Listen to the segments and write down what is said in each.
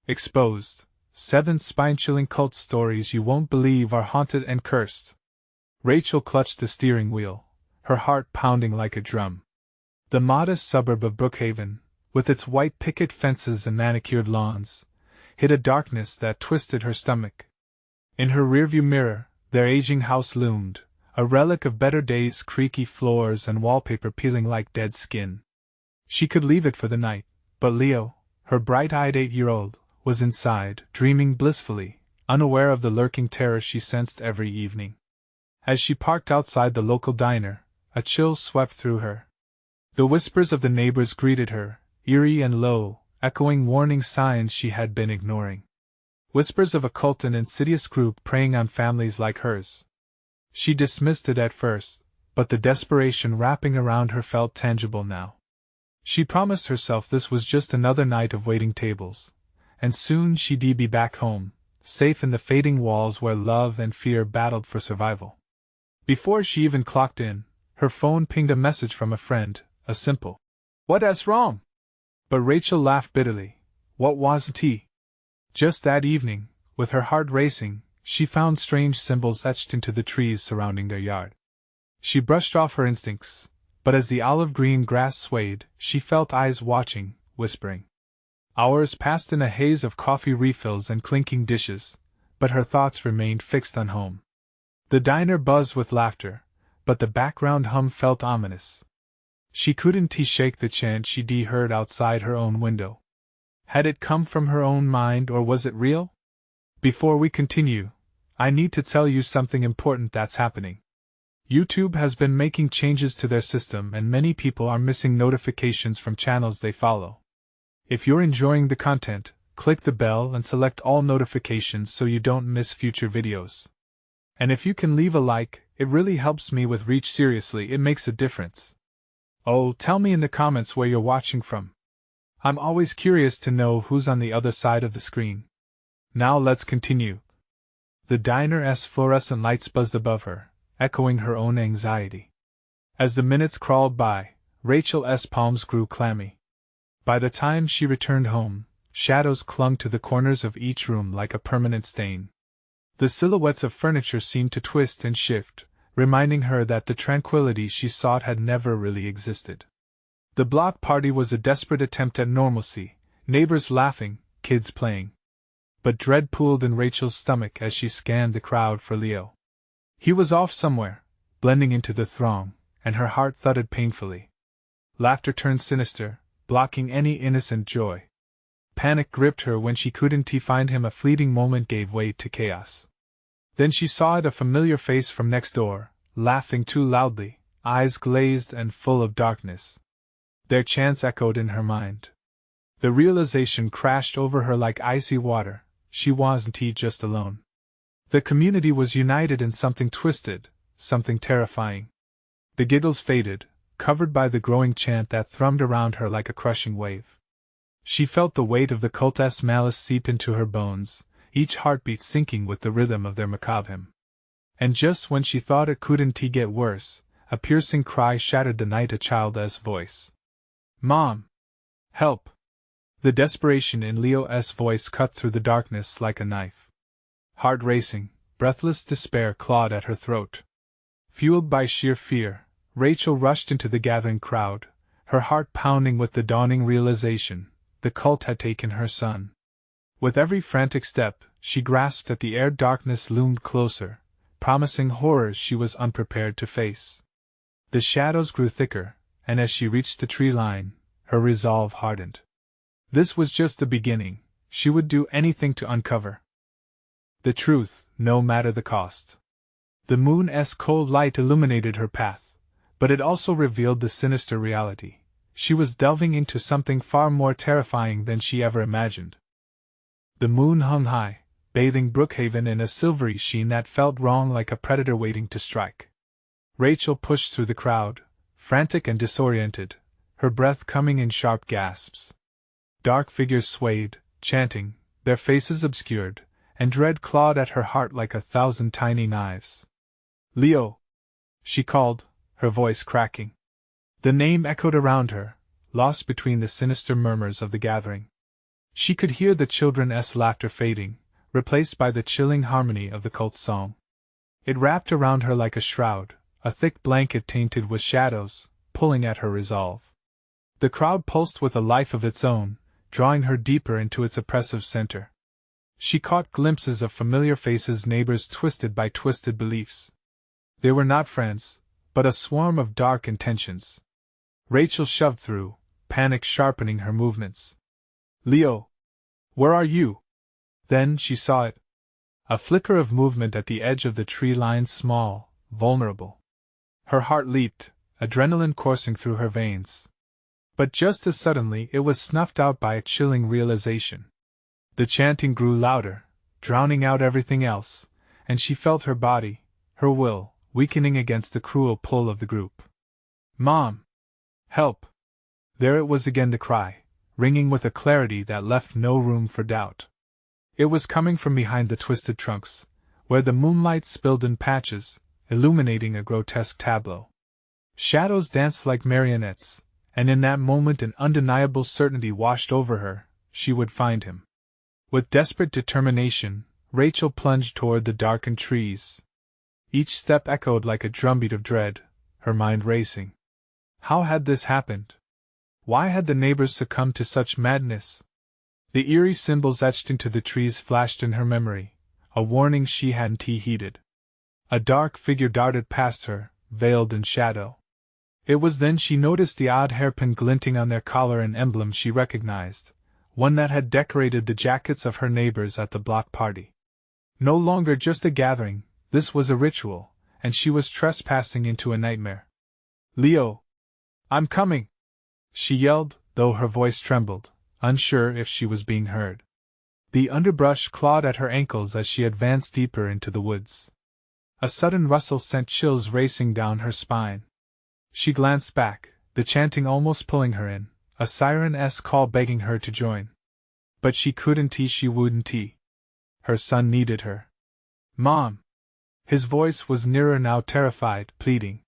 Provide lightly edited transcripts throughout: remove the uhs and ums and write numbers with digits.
Exposed. 7 spine-chilling cult stories you won't believe are haunted and cursed. Rachel clutched the steering wheel, her heart pounding like a drum. The modest suburb of Brookhaven, with its white picket fences and manicured lawns, hid a darkness that twisted her stomach. In her rearview mirror, their aging house loomed, a relic of better days, creaky floors and wallpaper peeling like dead skin. She could leave it for the night, but Leo, her bright-eyed 8-year-old, was inside, dreaming blissfully, unaware of the lurking terror she sensed every evening. As she parked outside the local diner, a chill swept through her. The whispers of the neighbors greeted her, eerie and low, echoing warning signs she had been ignoring. Whispers of a cult and insidious group preying on families like hers. She dismissed it at first, but the desperation wrapping around her felt tangible now. She promised herself this was just another night of waiting tables, and soon she'd be back home, safe in the fading walls where love and fear battled for survival. Before she even clocked in, her phone pinged a message from a friend, a simple, "What's wrong?" But Rachel laughed bitterly. What wasn't he? Just that evening, with her heart racing, she found strange symbols etched into the trees surrounding their yard. She brushed off her instincts, but as the olive-green grass swayed, she felt eyes watching, whispering. Hours passed in a haze of coffee refills and clinking dishes, but her thoughts remained fixed on home. The diner buzzed with laughter, but the background hum felt ominous. She couldn't shake the chant she'd heard outside her own window. Had it come from her own mind or was it real? Before we continue, I need to tell you something important that's happening. YouTube has been making changes to their system and many people are missing notifications from channels they follow. If you're enjoying the content, click the bell and select all notifications so you don't miss future videos. And if you can leave a like, it really helps me with reach. Seriously, it makes a difference. Oh, tell me in the comments where you're watching from. I'm always curious to know who's on the other side of the screen. Now let's continue. The diner's fluorescent lights buzzed above her, echoing her own anxiety. As the minutes crawled by, Rachel's palms grew clammy. By the time she returned home, shadows clung to the corners of each room like a permanent stain. The silhouettes of furniture seemed to twist and shift, reminding her that the tranquility she sought had never really existed. The block party was a desperate attempt at normalcy, neighbors laughing, kids playing. But dread pooled in Rachel's stomach as she scanned the crowd for Leo. He was off somewhere, blending into the throng, and her heart thudded painfully. Laughter turned sinister, blocking any innocent joy. Panic gripped her when she couldn't find him. A fleeting moment gave way to chaos. Then she saw it, a familiar face from next door, laughing too loudly, eyes glazed and full of darkness. Their chants echoed in her mind. The realization crashed over her like icy water. She wasn't just alone. The community was united in something twisted, something terrifying. The giggles faded, covered by the growing chant that thrummed around her like a crushing wave. She felt the weight of the cult's malice seep into her bones, each heartbeat syncing with the rhythm of their macabre hymn. And just when she thought it couldn't get worse, a piercing cry shattered the night. A child's voice. "Mom! Help!" The desperation in Leo's voice cut through the darkness like a knife. Heart racing, breathless despair clawed at her throat. Fueled by sheer fear, Rachel rushed into the gathering crowd, her heart pounding with the dawning realization: the cult had taken her son. With every frantic step, she grasped at the air. Darkness loomed closer, promising horrors she was unprepared to face. The shadows grew thicker, and as she reached the tree line, her resolve hardened. This was just the beginning. She would do anything to uncover the truth, no matter the cost. The moon's cold light illuminated her path, but it also revealed the sinister reality. She was delving into something far more terrifying than she ever imagined. The moon hung high, bathing Brookhaven in a silvery sheen that felt wrong, like a predator waiting to strike. Rachel pushed through the crowd, frantic and disoriented, her breath coming in sharp gasps. Dark figures swayed, chanting, their faces obscured, and dread clawed at her heart like 1,000 tiny knives. "Leo!" she called, her voice cracking. The name echoed around her, lost between the sinister murmurs of the gathering. She could hear the children's laughter fading, replaced by the chilling harmony of the cult's song. It wrapped around her like a shroud, a thick blanket tainted with shadows, pulling at her resolve. The crowd pulsed with a life of its own, drawing her deeper into its oppressive center. She caught glimpses of familiar faces, neighbors twisted by twisted beliefs. They were not friends, but a swarm of dark intentions. Rachel shoved through, panic sharpening her movements. "Leo! Where are you?" Then she saw it. A flicker of movement at the edge of the tree line, small, vulnerable. Her heart leaped, adrenaline coursing through her veins. But just as suddenly it was snuffed out by a chilling realization. The chanting grew louder, drowning out everything else, and she felt her body, her will, weakening against the cruel pull of the group. "Mom! Help!" There it was again, the cry, ringing with a clarity that left no room for doubt. It was coming from behind the twisted trunks, where the moonlight spilled in patches, illuminating a grotesque tableau. Shadows danced like marionettes, and in that moment an undeniable certainty washed over her: she would find him. With desperate determination, Rachel plunged toward the darkened trees. Each step echoed like a drumbeat of dread, her mind racing. How had this happened? Why had the neighbors succumbed to such madness? The eerie symbols etched into the trees flashed in her memory, a warning she hadn't heeded. A dark figure darted past her, veiled in shadow. It was then she noticed the odd hairpin glinting on their collar, an emblem she recognized, one that had decorated the jackets of her neighbors at the block party. No longer just a gathering, this was a ritual, and she was trespassing into a nightmare. "Leo! I'm coming!" she yelled, though her voice trembled, unsure if she was being heard. The underbrush clawed at her ankles as she advanced deeper into the woods. A sudden rustle sent chills racing down her spine. She glanced back, the chanting almost pulling her in, a siren-esque call begging her to join. But she she wouldn't. Her son needed her. "Mom!" His voice was nearer now, terrified, pleading.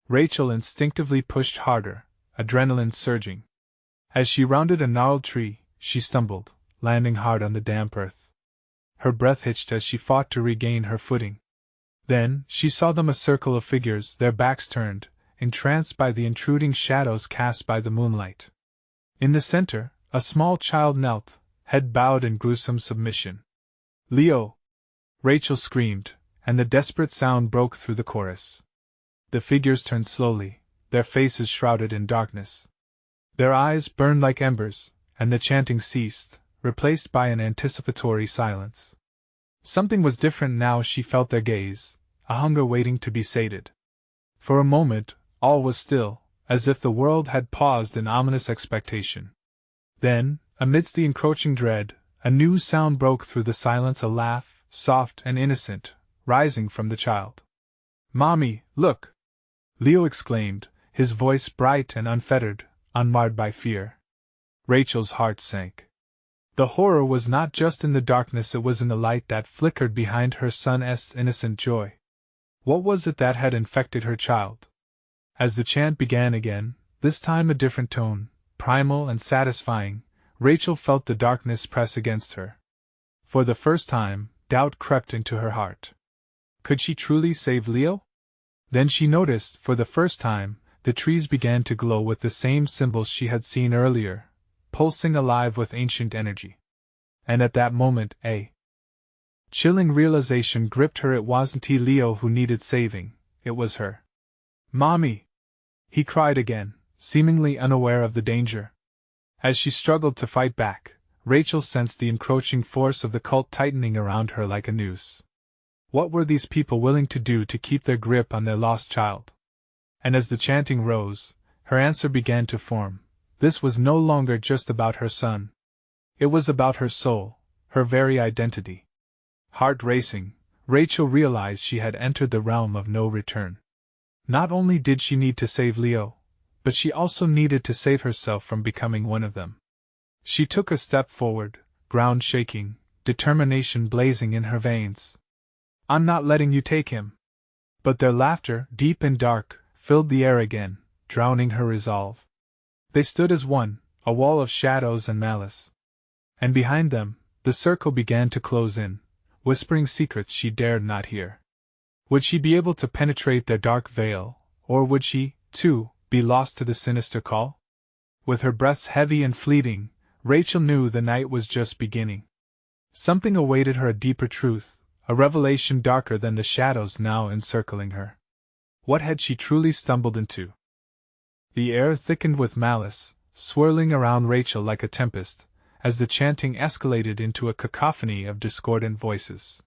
Rachel instinctively pushed harder, adrenaline surging. As she rounded a gnarled tree, she stumbled, landing hard on the damp earth. Her breath hitched as she fought to regain her footing. Then, she saw them, a circle of figures, their backs turned, entranced by the intruding shadows cast by the moonlight. In the center, a small child knelt, head bowed in gruesome submission. "Leo!" Rachel screamed, and the desperate sound broke through the chorus. The figures turned slowly, their faces shrouded in darkness. Their eyes burned like embers, and the chanting ceased, replaced by an anticipatory silence. Something was different now. She felt their gaze, a hunger waiting to be sated. For a moment, all was still, as if the world had paused in ominous expectation. Then, amidst the encroaching dread, a new sound broke through the silence, a laugh, soft and innocent, rising from the child. "Mommy, look!" Leo exclaimed, his voice bright and unfettered, unmarred by fear. Rachel's heart sank. The horror was not just in the darkness, it was in the light that flickered behind her son's innocent joy. What was it that had infected her child? As the chant began again, this time a different tone, primal and satisfying, Rachel felt the darkness press against her. For the first time, doubt crept into her heart. Could she truly save Leo? Then she noticed, for the first time, the trees began to glow with the same symbols she had seen earlier, pulsing alive with ancient energy. And at that moment, a chilling realization gripped her. It wasn't Leo who needed saving, it was her. "Mommy!" he cried again, seemingly unaware of the danger. As she struggled to fight back, Rachel sensed the encroaching force of the cult tightening around her like a noose. What were these people willing to do to keep their grip on their lost child? And as the chanting rose, her answer began to form. This was no longer just about her son. It was about her soul, her very identity. Heart racing, Rachel realized she had entered the realm of no return. Not only did she need to save Leo, but she also needed to save herself from becoming one of them. She took a step forward, ground shaking, determination blazing in her veins. "I'm not letting you take him." But their laughter, deep and dark, filled the air again, drowning her resolve. They stood as one, a wall of shadows and malice. And behind them, the circle began to close in, whispering secrets she dared not hear. Would she be able to penetrate their dark veil, or would she, too, be lost to the sinister call? With her breaths heavy and fleeting, Rachel knew the night was just beginning. Something awaited her, a deeper truth, a revelation darker than the shadows now encircling her. What had she truly stumbled into? The air thickened with malice, swirling around Rachel like a tempest, as the chanting escalated into a cacophony of discordant voices.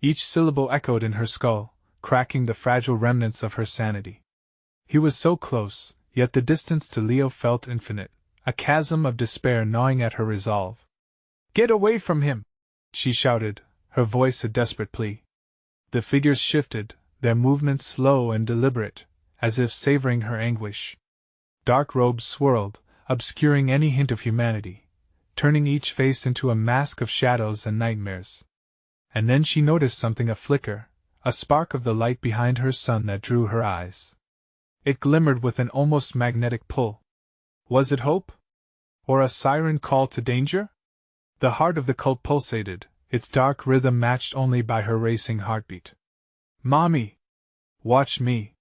Each syllable echoed in her skull, cracking the fragile remnants of her sanity. He was so close, yet the distance to Leo felt infinite, a chasm of despair gnawing at her resolve. "Get away from him!" she shouted, her voice a desperate plea. The figures shifted, their movements slow and deliberate, as if savoring her anguish. Dark robes swirled, obscuring any hint of humanity, turning each face into a mask of shadows and nightmares. And then she noticed something, a flicker, a spark of the light behind her son that drew her eyes. It glimmered with an almost magnetic pull. Was it hope? Or a siren call to danger? The heart of the cult pulsated, its dark rhythm matched only by her racing heartbeat. "Mommy! Watch me!"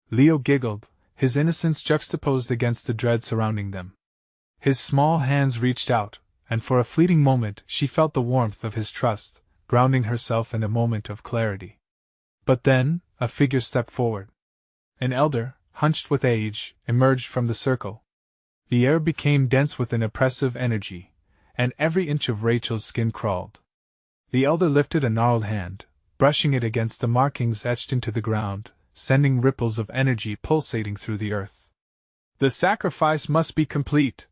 Leo giggled, his innocence juxtaposed against the dread surrounding them. His small hands reached out, and for a fleeting moment she felt the warmth of his trust, grounding herself in a moment of clarity. But then, a figure stepped forward. An elder, hunched with age, emerged from the circle. The air became dense with an oppressive energy, and every inch of Rachel's skin crawled. The elder lifted a gnarled hand, brushing it against the markings etched into the ground, sending ripples of energy pulsating through the earth. "The sacrifice must be complete,"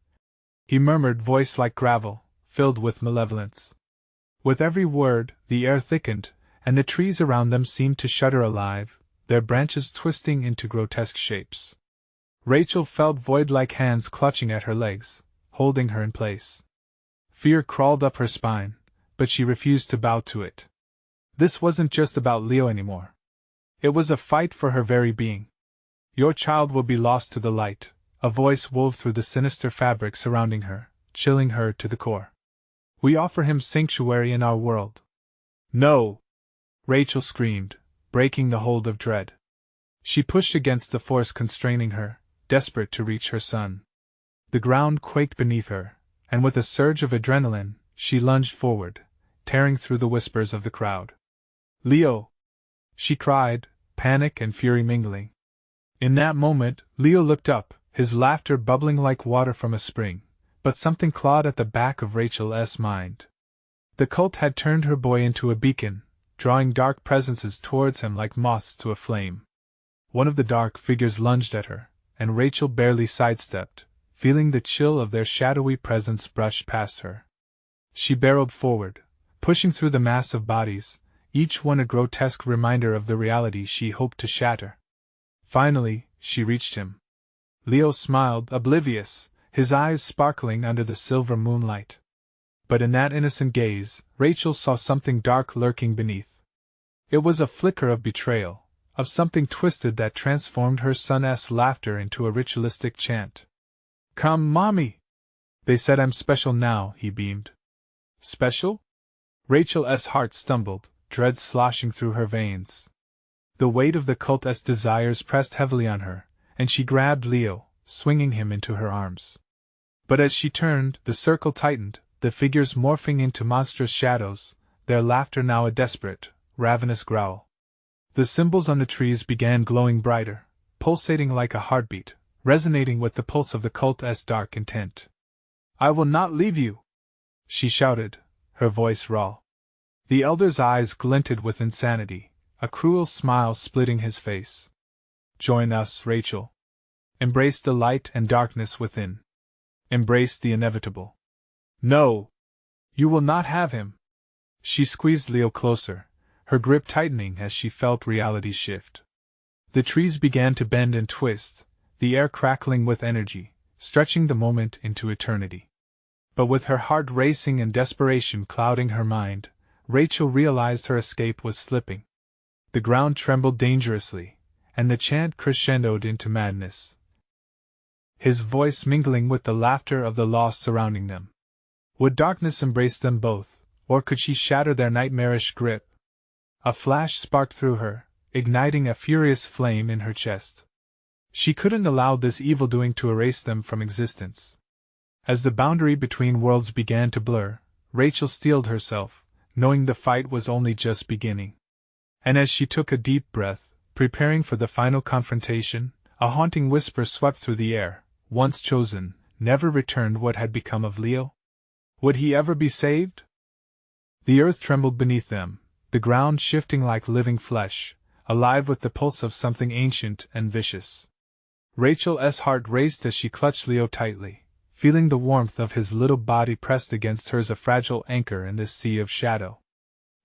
he murmured, voice like gravel, filled with malevolence. With every word, the air thickened, and the trees around them seemed to shudder alive, their branches twisting into grotesque shapes. Rachel felt void-like hands clutching at her legs, holding her in place. Fear crawled up her spine, but she refused to bow to it. This wasn't just about Leo anymore. It was a fight for her very being. "Your child will be lost to the light," a voice wove through the sinister fabric surrounding her, chilling her to the core. "We offer him sanctuary in our world." "No!" Rachel screamed, breaking the hold of dread. She pushed against the force constraining her, desperate to reach her son. The ground quaked beneath her, and with a surge of adrenaline, she lunged forward, tearing through the whispers of the crowd. "Leo!" she cried, panic and fury mingling. In that moment, Leo looked up, his laughter bubbling like water from a spring, but something clawed at the back of Rachel's mind. The cult had turned her boy into a beacon, drawing dark presences towards him like moths to a flame. One of the dark figures lunged at her, and Rachel barely sidestepped, feeling the chill of their shadowy presence brush past her. She barreled forward, pushing through the mass of bodies, each one a grotesque reminder of the reality she hoped to shatter. Finally, she reached him. Leo smiled, oblivious, his eyes sparkling under the silver moonlight. But in that innocent gaze, Rachel saw something dark lurking beneath. It was a flicker of betrayal, of something twisted that transformed her son's laughter into a ritualistic chant. "Come, Mommy!" They said. "I'm special now," he beamed. "Special?" Rachel's heart stumbled, dread sloshing through her veins. The weight of the cult's desires pressed heavily on her, and she grabbed Leo, swinging him into her arms. But as she turned, the circle tightened, the figures morphing into monstrous shadows, their laughter now a desperate, ravenous growl. The symbols on the trees began glowing brighter, pulsating like a heartbeat, resonating with the pulse of the cult's dark intent. "I will not leave you!" she shouted, her voice raw. The elder's eyes glinted with insanity, a cruel smile splitting his face. "Join us, Rachel. Embrace the light and darkness within. Embrace the inevitable." "No! You will not have him!" She squeezed Leo closer, her grip tightening as she felt reality shift. The trees began to bend and twist, the air crackling with energy, stretching the moment into eternity. But with her heart racing and desperation clouding her mind, Rachel realized her escape was slipping. The ground trembled dangerously, and the chant crescendoed into madness, his voice mingling with the laughter of the lost surrounding them. Would darkness embrace them both, or could she shatter their nightmarish grip? A flash sparked through her, igniting a furious flame in her chest. She couldn't allow this evildoing to erase them from existence. As the boundary between worlds began to blur, Rachel steeled herself, knowing the fight was only just beginning. And as she took a deep breath, preparing for the final confrontation, a haunting whisper swept through the air. Once chosen, never returned. What had become of Leo? Would he ever be saved? The earth trembled beneath them, the ground shifting like living flesh, alive with the pulse of something ancient and vicious. Rachel's heart raced as she clutched Leo tightly, feeling the warmth of his little body pressed against hers, a fragile anchor in this sea of shadow.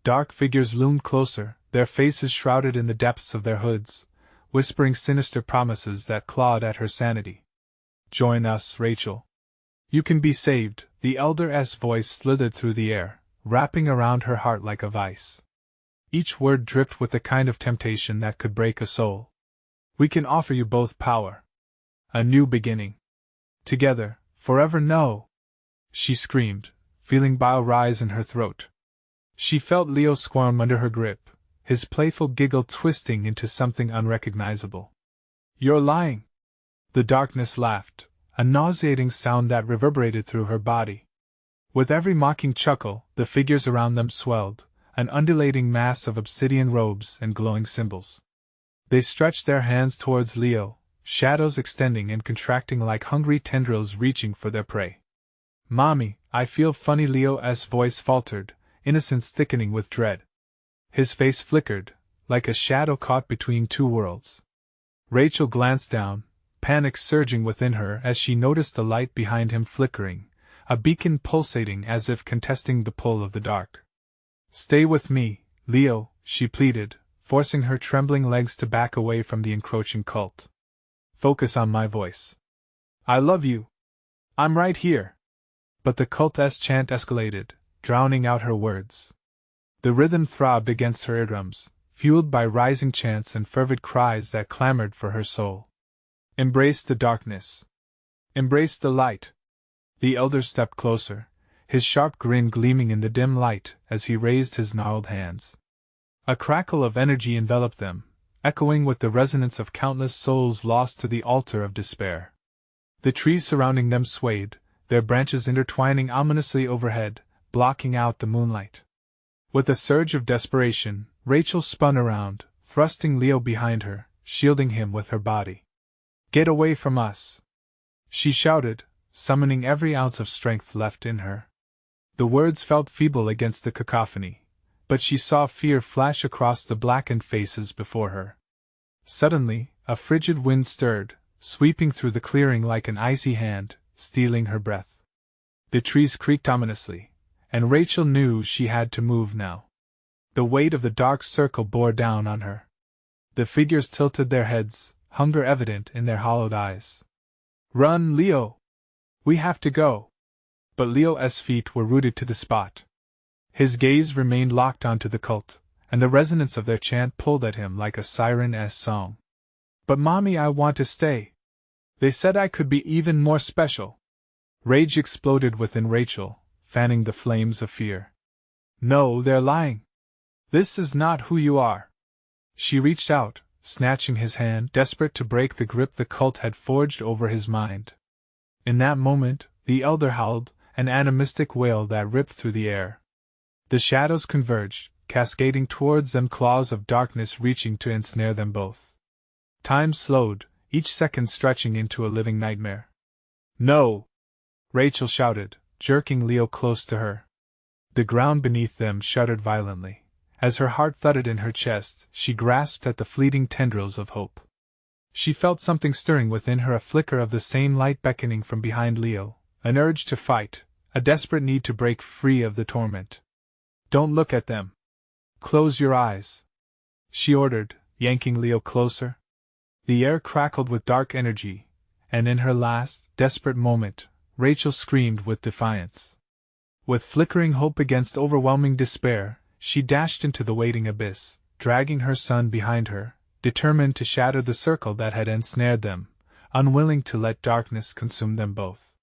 Dark figures loomed closer, their faces shrouded in the depths of their hoods, whispering sinister promises that clawed at her sanity. "Join us, Rachel. You can be saved." The elder's voice slithered through the air, wrapping around her heart like a vice. Each word dripped with the kind of temptation that could break a soul. "We can offer you both power. A new beginning. Together, forever." "No!" she screamed, feeling bile rise in her throat. She felt Leo squirm under her grip, his playful giggle twisting into something unrecognizable. "You're lying!" The darkness laughed, a nauseating sound that reverberated through her body. With every mocking chuckle, the figures around them swelled, an undulating mass of obsidian robes and glowing symbols. They stretched their hands towards Leo, shadows extending and contracting like hungry tendrils reaching for their prey. "Mommy, I feel funny." Leo's voice faltered, innocence thickening with dread. His face flickered, like a shadow caught between two worlds. Rachel glanced down, panic surging within her as she noticed the light behind him flickering, a beacon pulsating as if contesting the pull of the dark. "Stay with me, Leo," she pleaded, forcing her trembling legs to back away from the encroaching cult. "Focus on my voice. I love you. I'm right here." But the cult's chant escalated, drowning out her words. The rhythm throbbed against her eardrums, fueled by rising chants and fervid cries that clamored for her soul. "Embrace the darkness. Embrace the light." The elder stepped closer, his sharp grin gleaming in the dim light as he raised his gnarled hands. A crackle of energy enveloped them, echoing with the resonance of countless souls lost to the altar of despair. The trees surrounding them swayed, their branches intertwining ominously overhead, blocking out the moonlight. With a surge of desperation, Rachel spun around, thrusting Leo behind her, shielding him with her body. "Get away from us!" she shouted, summoning every ounce of strength left in her. The words felt feeble against the cacophony, but she saw fear flash across the blackened faces before her. Suddenly, a frigid wind stirred, sweeping through the clearing like an icy hand, stealing her breath. The trees creaked ominously, and Rachel knew she had to move now. The weight of the dark circle bore down on her. The figures tilted their heads, hunger evident in their hollowed eyes. "Run, Leo! We have to go!" But Leo's feet were rooted to the spot. His gaze remained locked onto the cult, and the resonance of their chant pulled at him like a siren's song. "But Mommy, I want to stay. They said I could be even more special." Rage exploded within Rachel, fanning the flames of fear. "No, they're lying. This is not who you are." She reached out, snatching his hand, desperate to break the grip the cult had forged over his mind. In that moment, the elder howled, an animistic wail that ripped through the air. The shadows converged, cascading towards them, claws of darkness reaching to ensnare them both. Time slowed, each second stretching into a living nightmare. "No!" Rachel shouted, jerking Leo close to her. The ground beneath them shuddered violently. As her heart thudded in her chest, she grasped at the fleeting tendrils of hope. She felt something stirring within her, a flicker of the same light beckoning from behind Leo, an urge to fight, a desperate need to break free of the torment. "Don't look at them. Close your eyes," she ordered, yanking Leo closer. The air crackled with dark energy, and in her last, desperate moment, Rachel screamed with defiance. With flickering hope against overwhelming despair, she dashed into the waiting abyss, dragging her son behind her, determined to shatter the circle that had ensnared them, unwilling to let darkness consume them both.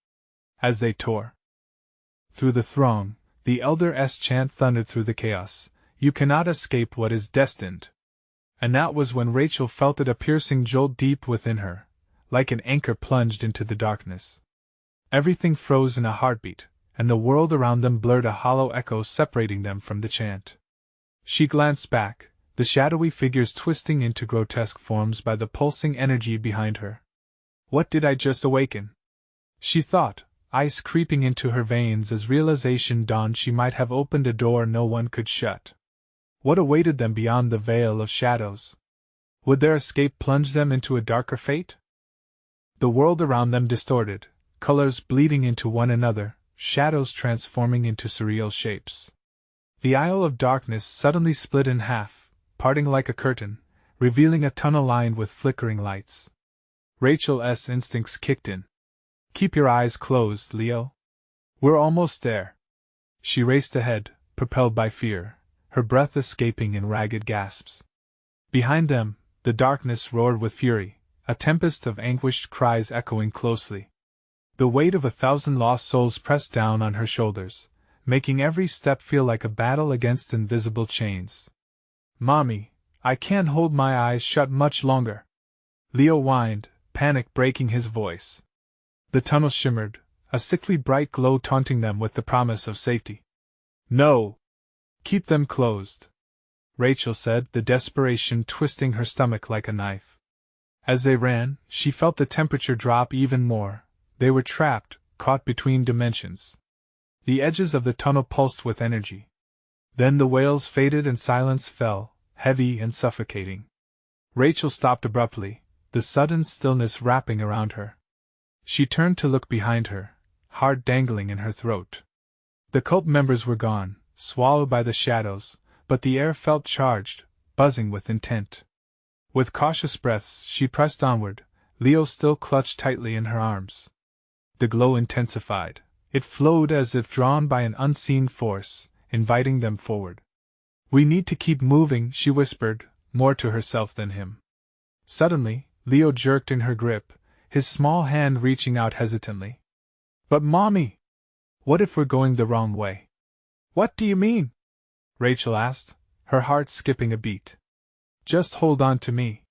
As they tore Through the throng, the Elder's chant thundered through the chaos, "You cannot escape what is destined." And that was when Rachel felt it a piercing jolt deep within her, like an anchor plunged into the darkness. Everything froze in a heartbeat, and the world around them blurred a hollow echo separating them from the chant. She glanced back, the shadowy figures twisting into grotesque forms by the pulsing energy behind her. What did I just awaken? She thought, ice creeping into her veins as realization dawned she might have opened a door no one could shut. What awaited them beyond the veil of shadows? Would their escape plunge them into a darker fate? The world around them distorted, colors bleeding into one another, shadows transforming into surreal shapes. The Isle of Darkness suddenly split in half, parting like a curtain, revealing a tunnel lined with flickering lights. Rachel's instincts kicked in. "Keep your eyes closed, Leo. We're almost there." She raced ahead, propelled by fear, her breath escaping in ragged gasps. Behind them, the darkness roared with fury, a tempest of anguished cries echoing closely. The weight of 1,000 lost souls pressed down on her shoulders, making every step feel like a battle against invisible chains. "Mommy, I can't hold my eyes shut much longer," Leo whined, panic breaking his voice. The tunnel shimmered, a sickly bright glow taunting them with the promise of safety. "No! Keep them closed," Rachel said, the desperation twisting her stomach like a knife. As they ran, she felt the temperature drop even more. They were trapped, caught between dimensions. The edges of the tunnel pulsed with energy. Then the wails faded and silence fell, heavy and suffocating. Rachel stopped abruptly, the sudden stillness wrapping around her. She turned to look behind her, heart dangling in her throat. The cult members were gone, swallowed by the shadows, but the air felt charged, buzzing with intent. With cautious breaths she pressed onward, Leo still clutched tightly in her arms. The glow intensified. It flowed as if drawn by an unseen force, inviting them forward. "We need to keep moving," she whispered, more to herself than him. Suddenly, Leo jerked in her grip, his small hand reaching out hesitantly. "But Mommy! What if we're going the wrong way?" "What do you mean?" Rachel asked, her heart skipping a beat. "Just hold on to me."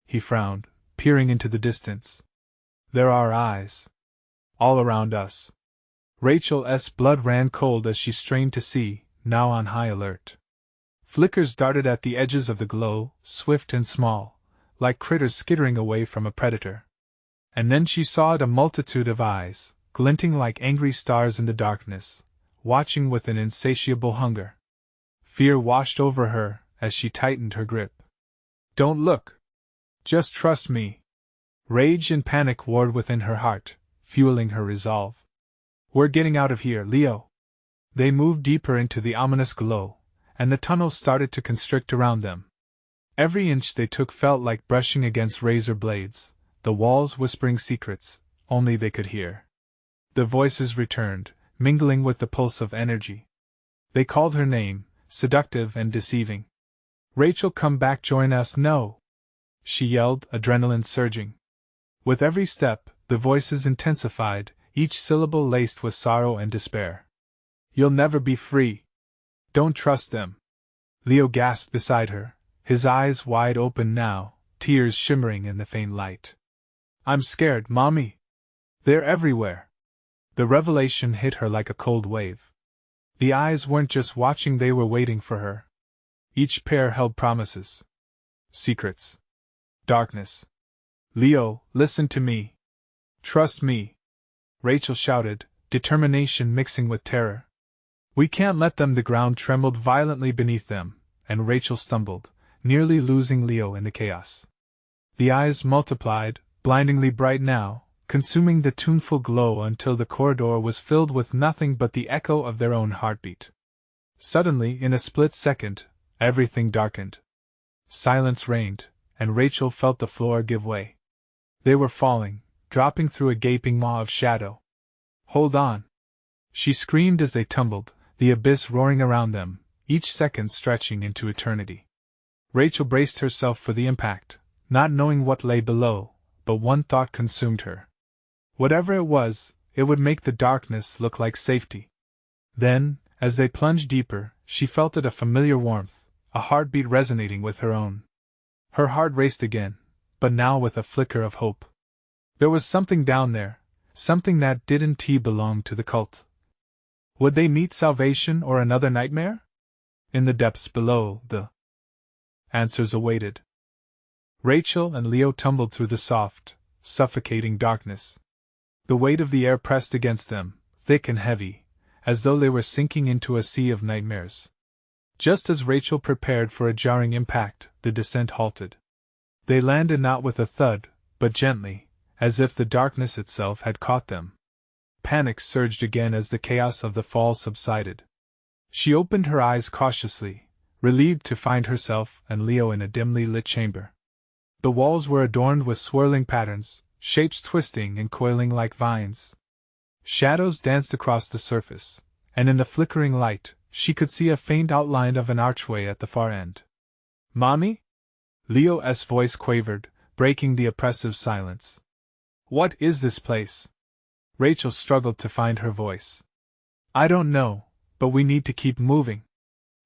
He frowned, peering into the distance. "There are eyes. All around us." Rachel's blood ran cold as she strained to see, now on high alert. Flickers darted at the edges of the glow, swift and small, like critters skittering away from a predator. And then she saw it, a multitude of eyes, glinting like angry stars in the darkness, watching with an insatiable hunger. Fear washed over her as she tightened her grip. "Don't look. Just trust me." Rage and panic warred within her heart, fueling her resolve. "We're getting out of here, Leo." They moved deeper into the ominous glow, and the tunnel started to constrict around them. Every inch they took felt like brushing against razor blades, the walls whispering secrets only they could hear. The voices returned, mingling with the pulse of energy. They called her name, seductive and deceiving. "Rachel, come back, join us." "No!" she yelled, adrenaline surging. With every step, the voices intensified, each syllable laced with sorrow and despair. "You'll never be free. Don't trust them." Leo gasped beside her, his eyes wide open now, tears shimmering in the faint light. "I'm scared, Mommy. They're everywhere." The revelation hit her like a cold wave. The eyes weren't just watching, they were waiting for her. Each pair held promises. Secrets. Darkness. "Leo, listen to me. Trust me," Rachel shouted, determination mixing with terror. "We can't let them." The ground trembled violently beneath them, and Rachel stumbled, nearly losing Leo in the chaos. The eyes multiplied, blindingly bright now, consuming the tuneful glow until the corridor was filled with nothing but the echo of their own heartbeat. Suddenly, in a split second, everything darkened. Silence reigned, and Rachel felt the floor give way. They were falling, dropping through a gaping maw of shadow. "Hold on!" she screamed as they tumbled, the abyss roaring around them, each second stretching into eternity. Rachel braced herself for the impact, not knowing what lay below, but one thought consumed her. Whatever it was, it would make the darkness look like safety. Then, as they plunged deeper, she felt it a familiar warmth, a heartbeat resonating with her own. Her heart raced again, but now with a flicker of hope. There was something down there, something that didn't belong to the cult. Would they meet salvation or another nightmare? In the depths below, the answers awaited. Rachel and Leo tumbled through the soft, suffocating darkness. The weight of the air pressed against them, thick and heavy, as though they were sinking into a sea of nightmares. Just as Rachel prepared for a jarring impact, the descent halted. They landed not with a thud, but gently, as if the darkness itself had caught them. Panic surged again as the chaos of the fall subsided. She opened her eyes cautiously, relieved to find herself and Leo in a dimly lit chamber. The walls were adorned with swirling patterns, shapes twisting and coiling like vines. Shadows danced across the surface, and in the flickering light, she could see a faint outline of an archway at the far end. "Mommy?" Leo's voice quavered, breaking the oppressive silence. "What is this place?" Rachel struggled to find her voice. "I don't know, but we need to keep moving."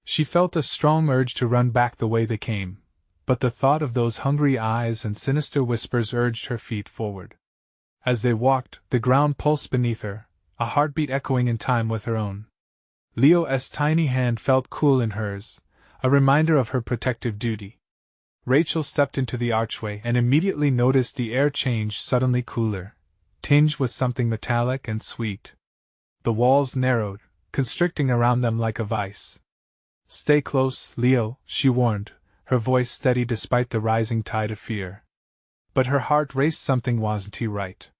She felt a strong urge to run back the way they came, but the thought of those hungry eyes and sinister whispers urged her feet forward. As they walked, the ground pulsed beneath her, a heartbeat echoing in time with her own. Leo's tiny hand felt cool in hers, a reminder of her protective duty. Rachel stepped into the archway and immediately noticed the air change suddenly cooler, tinged with something metallic and sweet. The walls narrowed, constricting around them like a vice. "Stay close, Leo," she warned, her voice steady despite the rising tide of fear. But her heart raced, something wasn't right.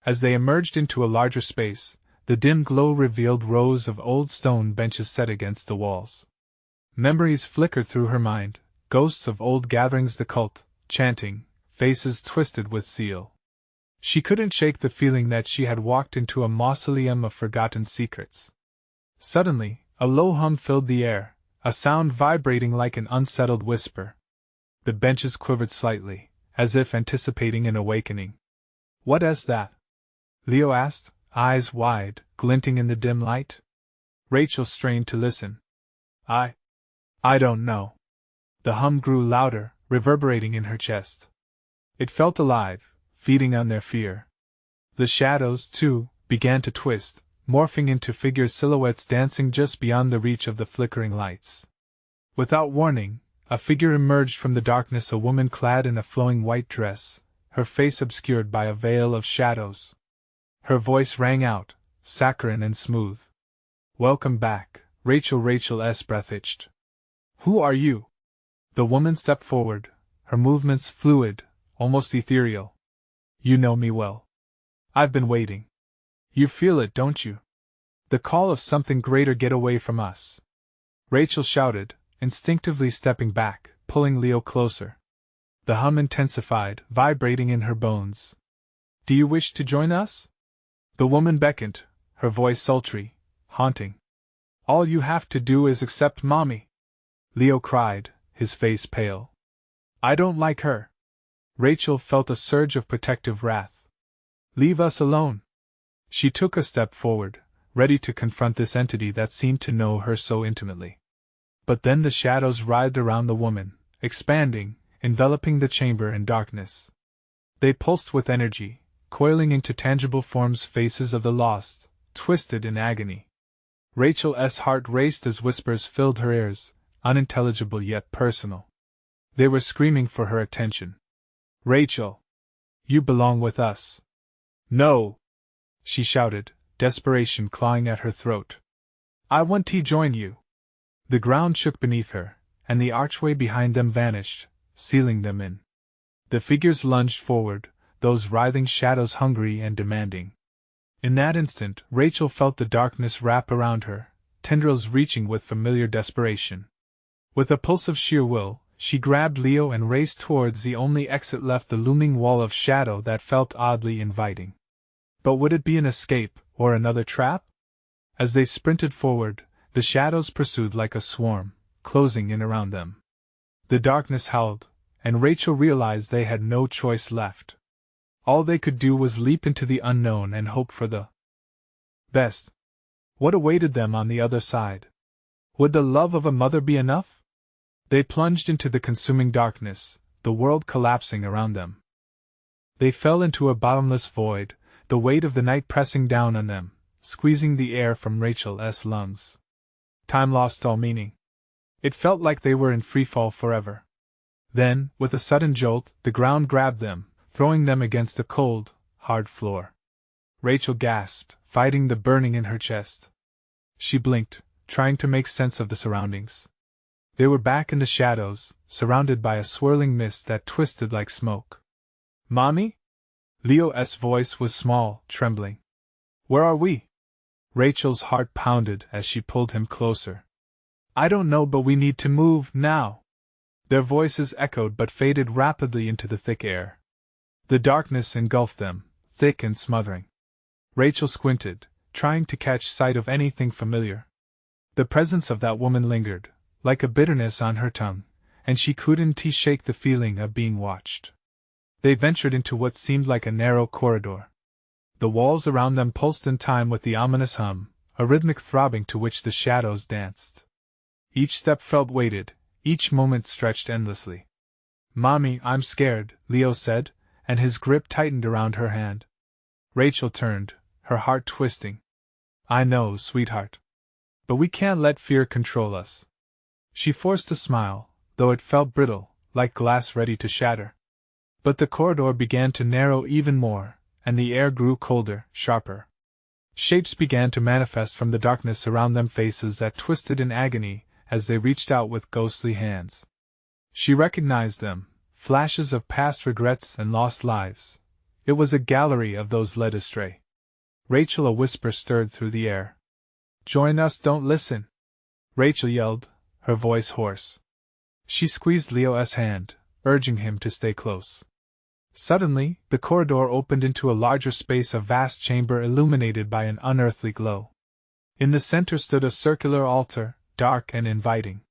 As they emerged into a larger space, the dim glow revealed rows of old stone benches set against the walls. Memories flickered through her mind, ghosts of old gatherings, the cult, chanting, faces twisted with zeal. She couldn't shake the feeling that she had walked into a mausoleum of forgotten secrets. Suddenly, a low hum filled the air, a sound vibrating like an unsettled whisper. The benches quivered slightly, as if anticipating an awakening. "What is that?" Leo asked, eyes wide, glinting in the dim light. Rachel strained to listen. I don't know." The hum grew louder, reverberating in her chest. It felt alive, feeding on their fear. The shadows, too, began to twist, morphing into figures, silhouettes dancing just beyond the reach of the flickering lights. Without warning, a figure emerged from the darkness, a woman clad in a flowing white dress, her face obscured by a veil of shadows. Her voice rang out, saccharine and smooth. "Welcome back, Rachel." Rachel's breath itched. "Who are you?" The woman stepped forward, her movements fluid, almost ethereal. "You know me well. I've been waiting. You feel it, don't you? The call of something greater. Get away from us." Rachel shouted, instinctively stepping back, pulling Leo closer. The hum intensified, vibrating in her bones. "Do you wish to join us?" The woman beckoned, her voice sultry, haunting. "All you have to do is accept Mommy," Leo cried, his face pale. "I don't like her." Rachel felt a surge of protective wrath. "Leave us alone." She took a step forward, ready to confront this entity that seemed to know her so intimately. But then the shadows writhed around the woman, expanding, enveloping the chamber in darkness. They pulsed with energy, coiling into tangible forms, faces of the lost, twisted in agony. Rachel's heart raced as whispers filled her ears, unintelligible yet personal. They were screaming for her attention. "Rachel! You belong with us." "No!" she shouted, desperation clawing at her throat. "I want to join you." The ground shook beneath her, and the archway behind them vanished, sealing them in. The figures lunged forward, those writhing shadows hungry and demanding. In that instant, Rachel felt the darkness wrap around her, tendrils reaching with familiar desperation. With a pulse of sheer will, she grabbed Leo and raced towards the only exit left, the looming wall of shadow that felt oddly inviting. But would it be an escape, or another trap? As they sprinted forward, the shadows pursued like a swarm, closing in around them. The darkness howled, and Rachel realized they had no choice left. All they could do was leap into the unknown and hope for the best. What awaited them on the other side? Would the love of a mother be enough? They plunged into the consuming darkness, the world collapsing around them. They fell into a bottomless void, the weight of the night pressing down on them, squeezing the air from Rachel's lungs. Time lost all meaning. It felt like they were in freefall forever. Then, with a sudden jolt, the ground grabbed them, throwing them against the cold, hard floor. Rachel gasped, fighting the burning in her chest. She blinked, trying to make sense of the surroundings. They were back in the shadows, surrounded by a swirling mist that twisted like smoke. "Mommy?" Leo's voice was small, trembling. "Where are we?" Rachel's heart pounded as she pulled him closer. "I don't know, but we need to move, now." Their voices echoed but faded rapidly into the thick air. The darkness engulfed them, thick and smothering. Rachel squinted, trying to catch sight of anything familiar. The presence of that woman lingered, like a bitterness on her tongue, and she couldn't shake the feeling of being watched. They ventured into what seemed like a narrow corridor. The walls around them pulsed in time with the ominous hum, a rhythmic throbbing to which the shadows danced. Each step felt weighted, each moment stretched endlessly. "Mommy, I'm scared," Leo said, and his grip tightened around her hand. Rachel turned, her heart twisting. "I know, sweetheart. But we can't let fear control us." She forced a smile, though it felt brittle, like glass ready to shatter. But the corridor began to narrow even more, and the air grew colder, sharper. Shapes began to manifest from the darkness around them, faces that twisted in agony as they reached out with ghostly hands. She recognized them, flashes of past regrets and lost lives. It was a gallery of those led astray. "Rachel," a whisper stirred through the air. "Join us, don't listen!" Rachel yelled, her voice hoarse. She squeezed Leo's hand, urging him to stay close. Suddenly, the corridor opened into a larger space, a vast chamber illuminated by an unearthly glow. In the center stood a circular altar, dark and inviting.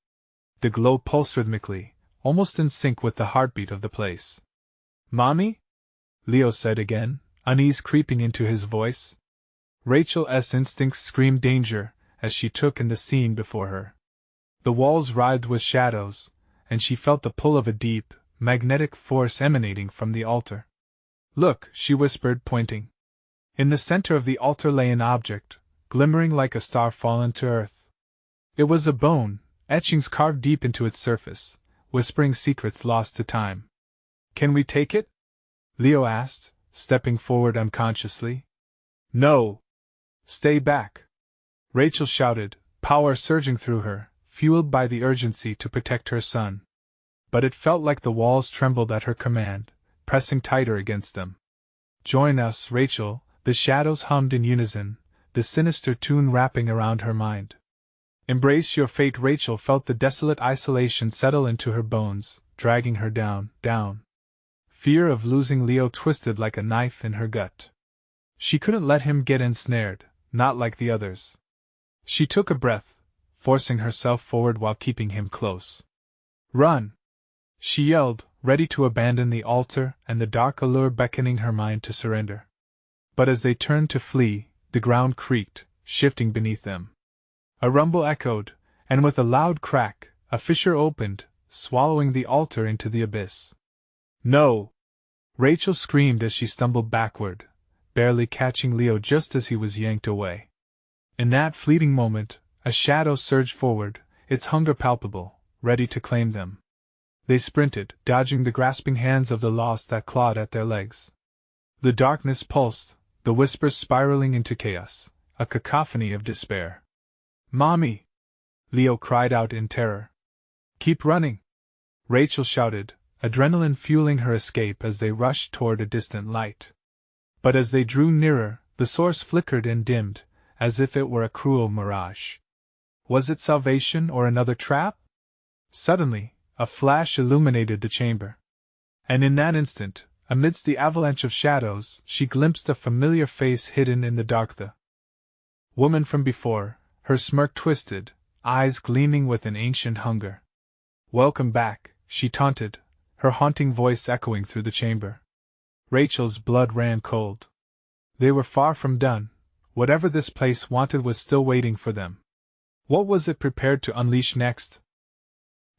The glow pulsed rhythmically, almost in sync with the heartbeat of the place. "Mommy?" Leo said again, unease creeping into his voice. Rachel's instincts screamed danger as she took in the scene before her. The walls writhed with shadows, and she felt the pull of a deep, magnetic force emanating from the altar. "Look," she whispered, pointing. In the center of the altar lay an object, glimmering like a star fallen to earth. It was a bone, etchings carved deep into its surface, whispering secrets lost to time. "Can we take it?" Leo asked, stepping forward unconsciously. "No! Stay back!" Rachel shouted, power surging through her, fueled by the urgency to protect her son. But it felt like the walls trembled at her command, pressing tighter against them. "Join us, Rachel," the shadows hummed in unison, the sinister tune wrapping around her mind. "Embrace your fate." Rachel felt the desolate isolation settle into her bones, dragging her down, down. Fear of losing Leo twisted like a knife in her gut. She couldn't let him get ensnared, not like the others. She took a breath, forcing herself forward while keeping him close. "Run!" she yelled, ready to abandon the altar and the dark allure beckoning her mind to surrender. But as they turned to flee, the ground creaked, shifting beneath them. A rumble echoed, and with a loud crack, a fissure opened, swallowing the altar into the abyss. "No!" Rachel screamed as she stumbled backward, barely catching Leo just as he was yanked away. In that fleeting moment, a shadow surged forward, its hunger palpable, ready to claim them. They sprinted, dodging the grasping hands of the lost that clawed at their legs. The darkness pulsed, the whispers spiraling into chaos, a cacophony of despair. "Mommy!" Leo cried out in terror. "Keep running!" Rachel shouted, adrenaline fueling her escape as they rushed toward a distant light. But as they drew nearer, the source flickered and dimmed, as if it were a cruel mirage. Was it salvation or another trap? Suddenly, a flash illuminated the chamber. And in that instant, amidst the avalanche of shadows, she glimpsed a familiar face hidden in the dark. The woman from before, her smirk twisted, eyes gleaming with an ancient hunger. "Welcome back," she taunted, her haunting voice echoing through the chamber. Rachel's blood ran cold. They were far from done. Whatever this place wanted was still waiting for them. What was it prepared to unleash next?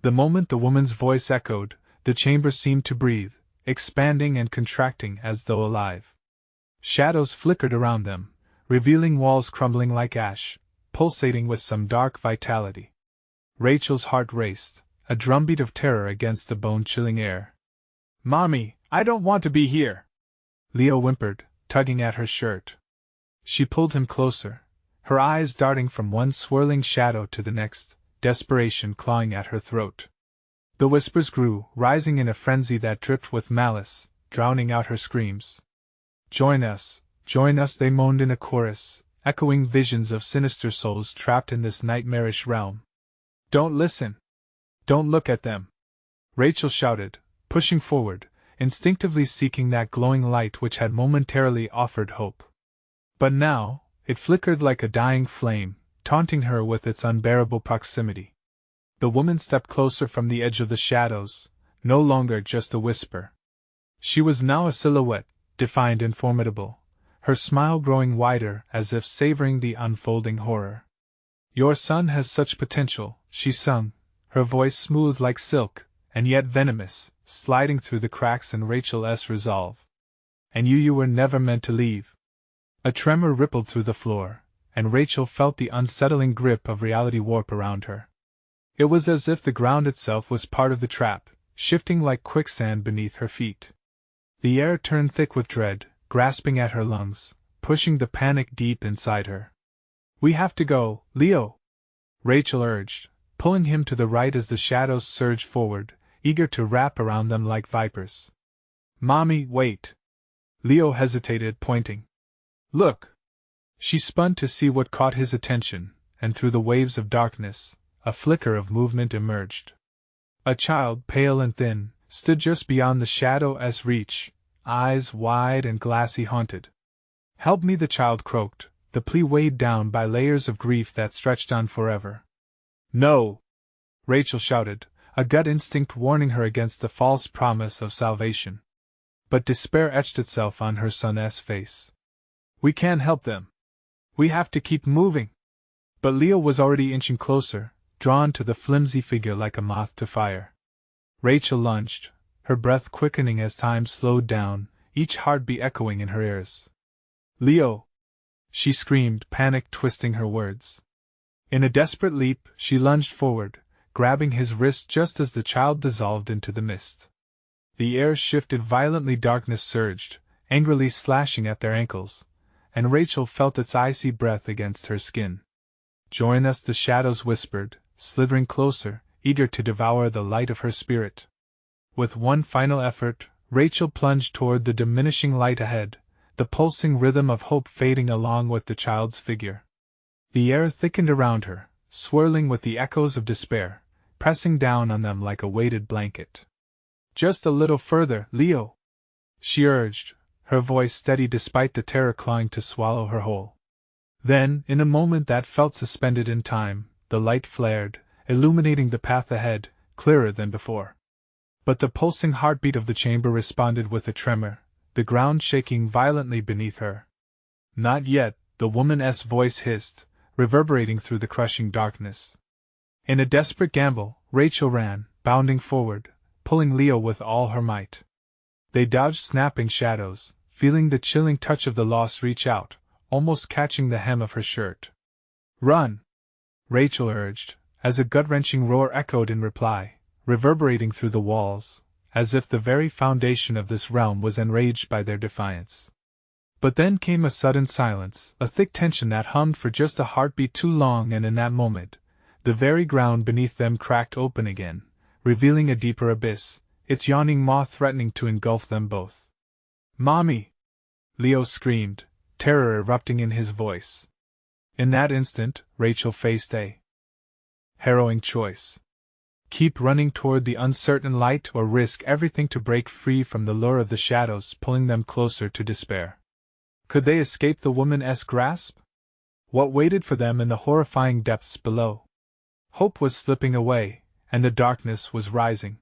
The moment the woman's voice echoed, the chamber seemed to breathe, expanding and contracting as though alive. Shadows flickered around them, revealing walls crumbling like ash, pulsating with some dark vitality. Rachel's heart raced, a drumbeat of terror against the bone-chilling air. "Mommy, I don't want to be here!" Leo whimpered, tugging at her shirt. She pulled him closer, her eyes darting from one swirling shadow to the next, desperation clawing at her throat. The whispers grew, rising in a frenzy that dripped with malice, drowning out her screams. Join us, they moaned in a chorus, echoing visions of sinister souls trapped in this nightmarish realm. "Don't listen! Don't look at them!" Rachel shouted, pushing forward, instinctively seeking that glowing light which had momentarily offered hope. But now, it flickered like a dying flame, taunting her with its unbearable proximity. The woman stepped closer from the edge of the shadows, no longer just a whisper. She was now a silhouette, defiant and formidable, her smile growing wider as if savoring the unfolding horror. "Your son has such potential," she sung, her voice smooth like silk, and yet venomous, sliding through the cracks in Rachel's resolve. "And you were never meant to leave." A tremor rippled through the floor, and Rachel felt the unsettling grip of reality warp around her. It was as if the ground itself was part of the trap, shifting like quicksand beneath her feet. The air turned thick with dread, grasping at her lungs, pushing the panic deep inside her. "We have to go, Leo!" Rachel urged, pulling him to the right as the shadows surged forward, eager to wrap around them like vipers. "Mommy, wait!" Leo hesitated, pointing. "Look!" She spun to see what caught his attention, and through the waves of darkness, a flicker of movement emerged. A child, pale and thin, stood just beyond the shadow's reach, eyes wide and glassy haunted. "Help me," the child croaked, the plea weighed down by layers of grief that stretched on forever. "No!" Rachel shouted, a gut instinct warning her against the false promise of salvation. But despair etched itself on her son's face. "We can't help them. We have to keep moving." But Leo was already inching closer, drawn to the flimsy figure like a moth to fire. Rachel lunged, her breath quickening as time slowed down, each heartbeat echoing in her ears. "Leo!" she screamed, panic twisting her words. In a desperate leap, she lunged forward, grabbing his wrist just as the child dissolved into the mist. The air shifted violently, darkness surged, angrily slashing at their ankles, and Rachel felt its icy breath against her skin. "Join us," the shadows whispered, slithering closer, eager to devour the light of her spirit. With one final effort, Rachel plunged toward the diminishing light ahead, the pulsing rhythm of hope fading along with the child's figure. The air thickened around her, swirling with the echoes of despair, pressing down on them like a weighted blanket. "Just a little further, Leo!" she urged, her voice steady despite the terror clawing to swallow her whole. Then, in a moment that felt suspended in time, the light flared, illuminating the path ahead, clearer than before. But the pulsing heartbeat of the chamber responded with a tremor, the ground shaking violently beneath her. "Not yet," the woman's voice hissed, reverberating through the crushing darkness. In a desperate gamble, Rachel ran, bounding forward, pulling Leo with all her might. They dodged snapping shadows, feeling the chilling touch of the loss reach out, almost catching the hem of her shirt. "Run!" Rachel urged, as a gut-wrenching roar echoed in reply, reverberating through the walls, as if the very foundation of this realm was enraged by their defiance. But then came a sudden silence, a thick tension that hummed for just a heartbeat too long, and in that moment, the very ground beneath them cracked open again, revealing a deeper abyss, its yawning maw threatening to engulf them both. "Mommy!" Leo screamed, terror erupting in his voice. In that instant, Rachel faced a harrowing choice. Keep running toward the uncertain light, or risk everything to break free from the lure of the shadows pulling them closer to despair. Could they escape the woman's grasp? What waited for them in the horrifying depths below? Hope was slipping away, and the darkness was rising.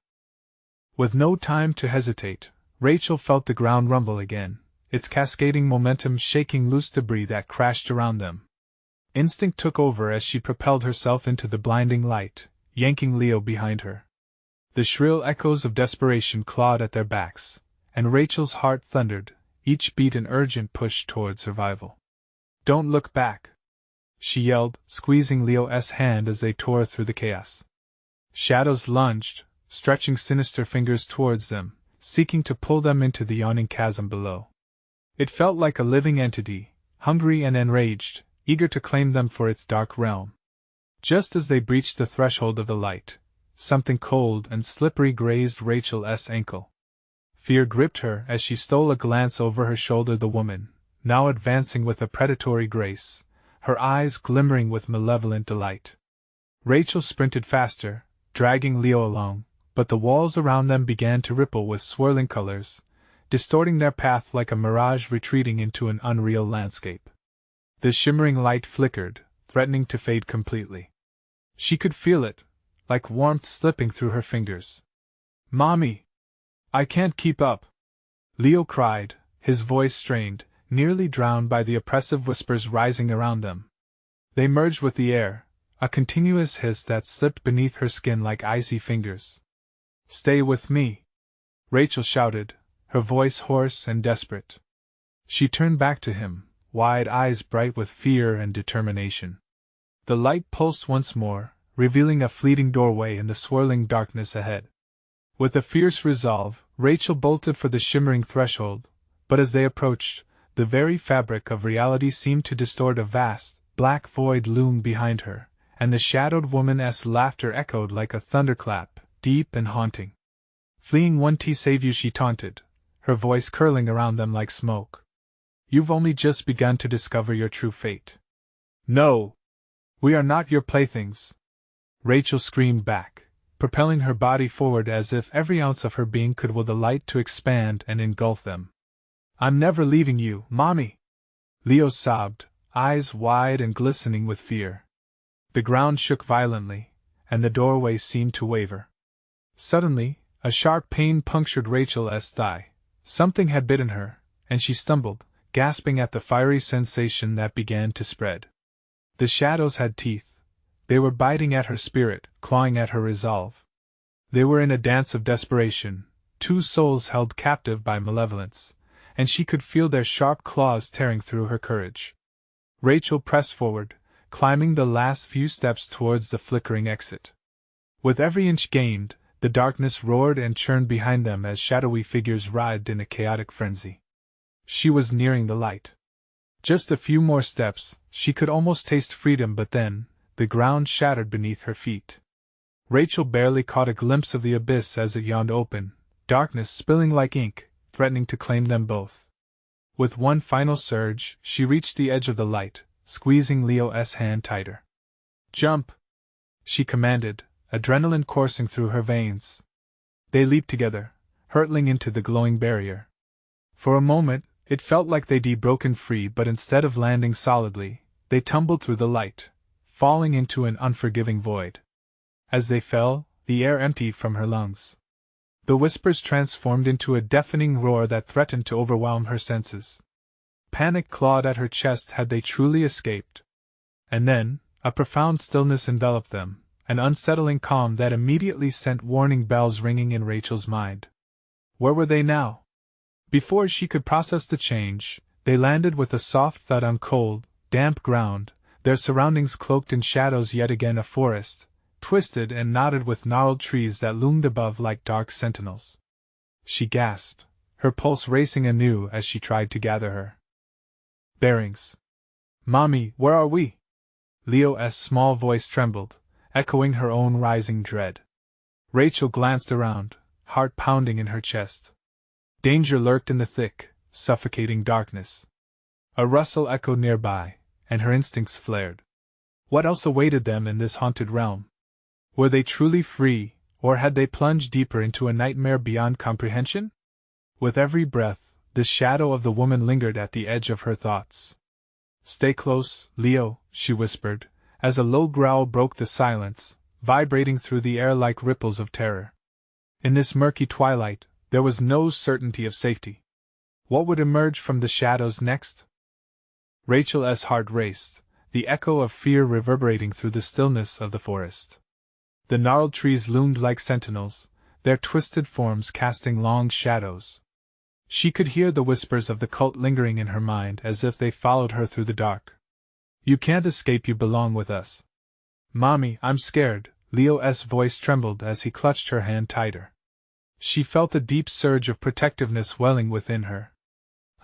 With no time to hesitate, Rachel felt the ground rumble again, its cascading momentum shaking loose debris that crashed around them. Instinct took over as she propelled herself into the blinding light, yanking Leo behind her. The shrill echoes of desperation clawed at their backs, and Rachel's heart thundered, each beat an urgent push toward survival. "Don't look back!" she yelled, squeezing Leo's hand as they tore through the chaos. Shadows lunged, stretching sinister fingers towards them, seeking to pull them into the yawning chasm below. It felt like a living entity, hungry and enraged, eager to claim them for its dark realm. Just as they breached the threshold of the light, something cold and slippery grazed Rachel's ankle. Fear gripped her as she stole a glance over her shoulder. The woman, now advancing with a predatory grace, her eyes glimmering with malevolent delight. Rachel sprinted faster, dragging Leo along, but the walls around them began to ripple with swirling colors, distorting their path like a mirage retreating into an unreal landscape. The shimmering light flickered, threatening to fade completely. She could feel it, like warmth slipping through her fingers. "Mommy! I can't keep up!" Leo cried, his voice strained, nearly drowned by the oppressive whispers rising around them. They merged with the air, a continuous hiss that slipped beneath her skin like icy fingers. "Stay with me!" Rachel shouted, her voice hoarse and desperate. She turned back to him, wide eyes bright with fear and determination. The light pulsed once more, revealing a fleeting doorway in the swirling darkness ahead. With a fierce resolve, Rachel bolted for the shimmering threshold, but as they approached, the very fabric of reality seemed to distort. A vast, black void loomed behind her, and the shadowed woman's laughter echoed like a thunderclap, deep and haunting. "Fleeing one to save you," she taunted, her voice curling around them like smoke. "You've only just begun to discover your true fate." "No! We are not your playthings!" Rachel screamed back, propelling her body forward as if every ounce of her being could will the light to expand and engulf them. "I'm never leaving you, Mommy!" Leo sobbed, eyes wide and glistening with fear. The ground shook violently, and the doorway seemed to waver. Suddenly, a sharp pain punctured Rachel's thigh. Something had bitten her, and she stumbled, gasping at the fiery sensation that began to spread. The shadows had teeth. They were biting at her spirit, clawing at her resolve. They were in a dance of desperation, two souls held captive by malevolence, and she could feel their sharp claws tearing through her courage. Rachel pressed forward, climbing the last few steps towards the flickering exit. With every inch gained, the darkness roared and churned behind them as shadowy figures writhed in a chaotic frenzy. She was nearing the light. Just a few more steps, she could almost taste freedom, but then, the ground shattered beneath her feet. Rachel barely caught a glimpse of the abyss as it yawned open, darkness spilling like ink, threatening to claim them both. With one final surge, she reached the edge of the light, squeezing Leo's hand tighter. "Jump!" she commanded, adrenaline coursing through her veins. They leaped together, hurtling into the glowing barrier. For a moment, it felt like they'd be broken free, but instead of landing solidly, they tumbled through the light, falling into an unforgiving void. As they fell, the air emptied from her lungs. The whispers transformed into a deafening roar that threatened to overwhelm her senses. Panic clawed at her chest. Had they truly escaped? And then, a profound stillness enveloped them, an unsettling calm that immediately sent warning bells ringing in Rachel's mind. Where were they now? Before she could process the change, they landed with a soft thud on cold, damp ground, their surroundings cloaked in shadows. Yet again a forest, twisted and knotted with gnarled trees that loomed above like dark sentinels. She gasped, her pulse racing anew as she tried to gather her bearings. "Mommy, where are we?" Leo's small voice trembled, echoing her own rising dread. Rachel glanced around, heart pounding in her chest. Danger lurked in the thick, suffocating darkness. A rustle echoed nearby, and her instincts flared. What else awaited them in this haunted realm? Were they truly free, or had they plunged deeper into a nightmare beyond comprehension? With every breath, the shadow of the woman lingered at the edge of her thoughts. "Stay close, Leo," she whispered, as a low growl broke the silence, vibrating through the air like ripples of terror. In this murky twilight, there was no certainty of safety. What would emerge from the shadows next? Rachel's heart raced, the echo of fear reverberating through the stillness of the forest. The gnarled trees loomed like sentinels, their twisted forms casting long shadows. She could hear the whispers of the cult lingering in her mind as if they followed her through the dark. You can't escape, you belong with us. Mommy, I'm scared. Leo's voice trembled as he clutched her hand tighter. She felt a deep surge of protectiveness welling within her.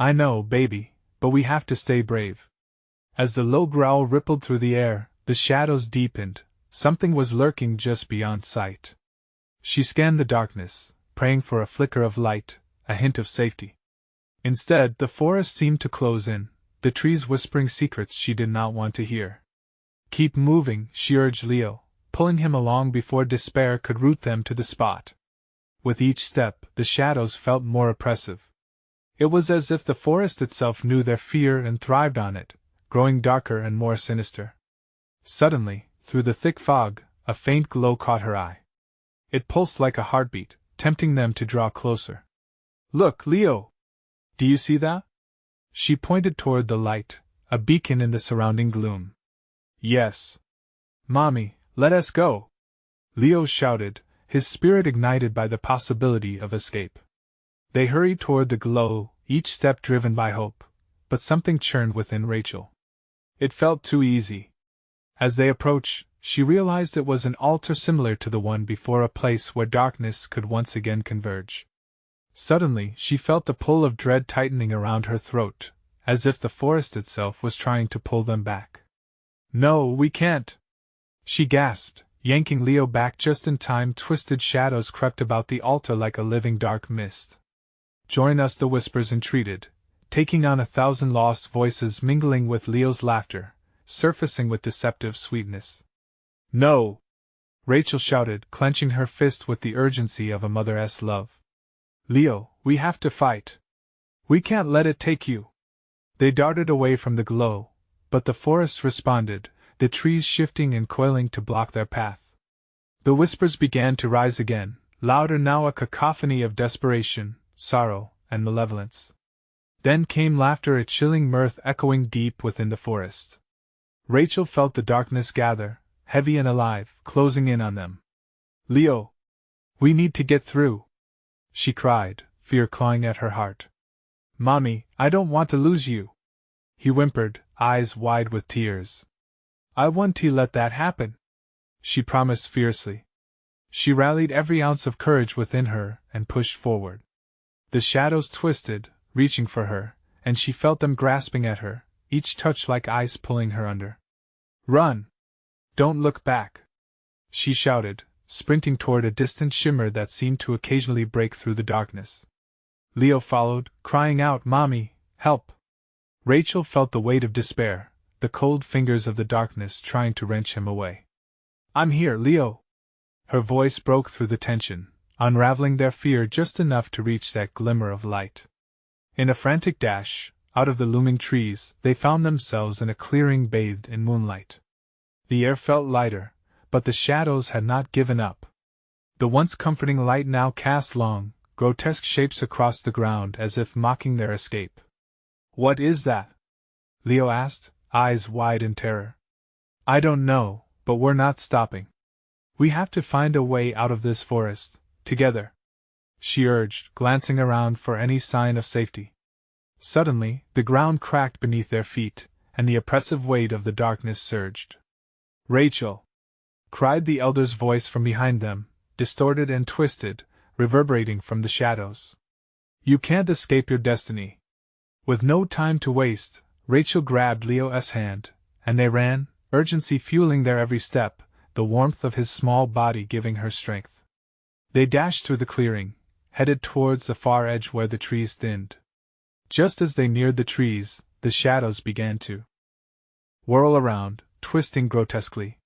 I know, baby, but we have to stay brave. As the low growl rippled through the air, the shadows deepened. Something was lurking just beyond sight. She scanned the darkness, praying for a flicker of light, a hint of safety. Instead, the forest seemed to close in, the trees whispering secrets she did not want to hear. Keep moving, she urged Leo, pulling him along before despair could root them to the spot. With each step, the shadows felt more oppressive. It was as if the forest itself knew their fear and thrived on it, growing darker and more sinister. Suddenly, through the thick fog, a faint glow caught her eye. It pulsed like a heartbeat, tempting them to draw closer. Look, Leo! Do you see that? She pointed toward the light, a beacon in the surrounding gloom. Yes. Mommy, let us go! Leo shouted, his spirit ignited by the possibility of escape. They hurried toward the glow, each step driven by hope, but something churned within Rachel. It felt too easy. As they approached, she realized it was an altar similar to the one before, a place where darkness could once again converge. Suddenly, she felt the pull of dread tightening around her throat, as if the forest itself was trying to pull them back. No, we can't! She gasped, yanking Leo back just in time. Twisted shadows crept about the altar like a living dark mist. Join us, the whispers entreated, taking on 1,000 lost voices mingling with Leo's laughter, surfacing with deceptive sweetness. No! Rachel shouted, clenching her fist with the urgency of a mother's love. Leo, we have to fight. We can't let it take you. They darted away from the glow, but the forest responded, the trees shifting and coiling to block their path. The whispers began to rise again, louder now, a cacophony of desperation, sorrow, and malevolence. Then came laughter, a chilling mirth echoing deep within the forest. Rachel felt the darkness gather, heavy and alive, closing in on them. Leo! We need to get through! She cried, fear clawing at her heart. Mommy, I don't want to lose you! He whimpered, eyes wide with tears. I won't let that happen! She promised fiercely. She rallied every ounce of courage within her and pushed forward. The shadows twisted, reaching for her, and she felt them grasping at her, each touch like ice pulling her under. Run! Don't look back! She shouted, sprinting toward a distant shimmer that seemed to occasionally break through the darkness. Leo followed, crying out, Mommy, help! Rachel felt the weight of despair, the cold fingers of the darkness trying to wrench him away. I'm here, Leo! Her voice broke through the tension, unraveling their fear just enough to reach that glimmer of light. In a frantic dash, out of the looming trees, they found themselves in a clearing bathed in moonlight. The air felt lighter, but the shadows had not given up. The once comforting light now cast long, grotesque shapes across the ground as if mocking their escape. What is that? Leo asked, eyes wide in terror. I don't know, but we're not stopping. We have to find a way out of this forest, together, she urged, glancing around for any sign of safety. Suddenly, the ground cracked beneath their feet, and the oppressive weight of the darkness surged. Rachel! Cried the elder's voice from behind them, distorted and twisted, reverberating from the shadows. You can't escape your destiny. With no time to waste, Rachel grabbed Leo's hand, and they ran, urgency fueling their every step, the warmth of his small body giving her strength. They dashed through the clearing, headed towards the far edge where the trees thinned. Just as they neared the trees, the shadows began to whirl around, twisting grotesquely.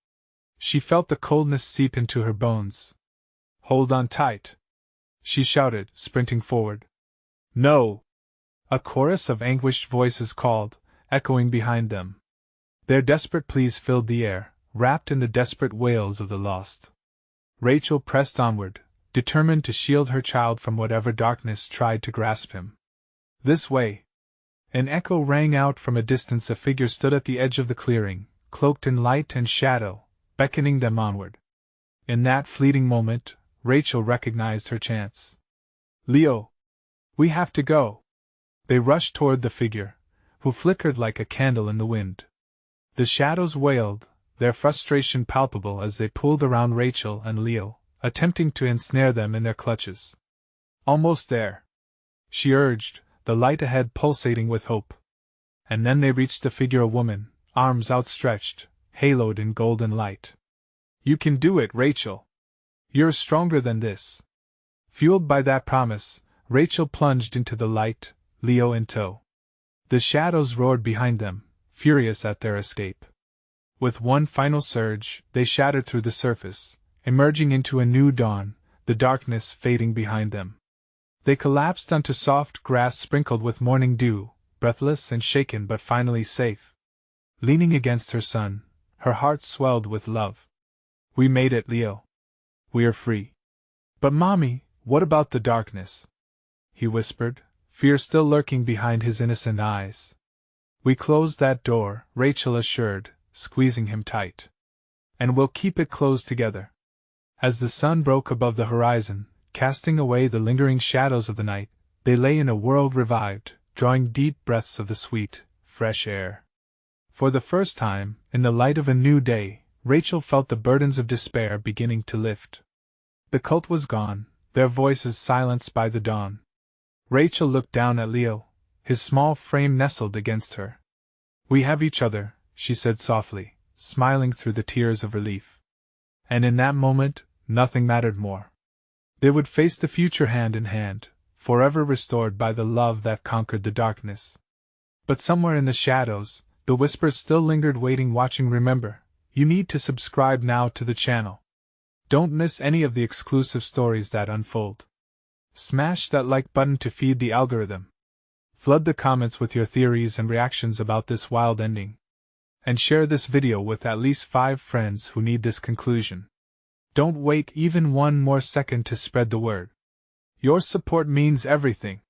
She felt the coldness seep into her bones. Hold on tight! She shouted, sprinting forward. No! A chorus of anguished voices called, echoing behind them. Their desperate pleas filled the air, wrapped in the desperate wails of the lost. Rachel pressed onward, determined to shield her child from whatever darkness tried to grasp him. This way! An echo rang out from a distance. A figure stood at the edge of the clearing, cloaked in light and shadow, beckoning them onward. In that fleeting moment, Rachel recognized her chance. Leo! We have to go! They rushed toward the figure, who flickered like a candle in the wind. The shadows wailed, their frustration palpable as they pulled around Rachel and Leo, attempting to ensnare them in their clutches. Almost there, she urged, the light ahead pulsating with hope. And then they reached the figure, a woman, arms outstretched, haloed in golden light. You can do it, Rachel! You're stronger than this! Fueled by that promise, Rachel plunged into the light, Leo in tow. The shadows roared behind them, furious at their escape. With one final surge, they shattered through the surface, emerging into a new dawn, the darkness fading behind them. They collapsed onto soft grass sprinkled with morning dew, breathless and shaken but finally safe. Leaning against her son, her heart swelled with love. We made it, Leo. We're free. But Mommy, what about the darkness? He whispered, fear still lurking behind his innocent eyes. We closed that door, Rachel assured, squeezing him tight. And we'll keep it closed together. As the sun broke above the horizon, casting away the lingering shadows of the night, they lay in a world revived, drawing deep breaths of the sweet, fresh air. For the first time, in the light of a new day, Rachel felt the burdens of despair beginning to lift. The cult was gone, their voices silenced by the dawn. Rachel looked down at Leo, his small frame nestled against her. We have each other, she said softly, smiling through the tears of relief. And in that moment, nothing mattered more. They would face the future hand in hand, forever restored by the love that conquered the darkness. But somewhere in the shadows, the whispers still lingered, waiting, watching. Remember, you need to subscribe now to the channel. Don't miss any of the exclusive stories that unfold. Smash that like button to feed the algorithm. Flood the comments with your theories and reactions about this wild ending. And share this video with at least 5 friends who need this conclusion. Don't wait even one more second to spread the word. Your support means everything.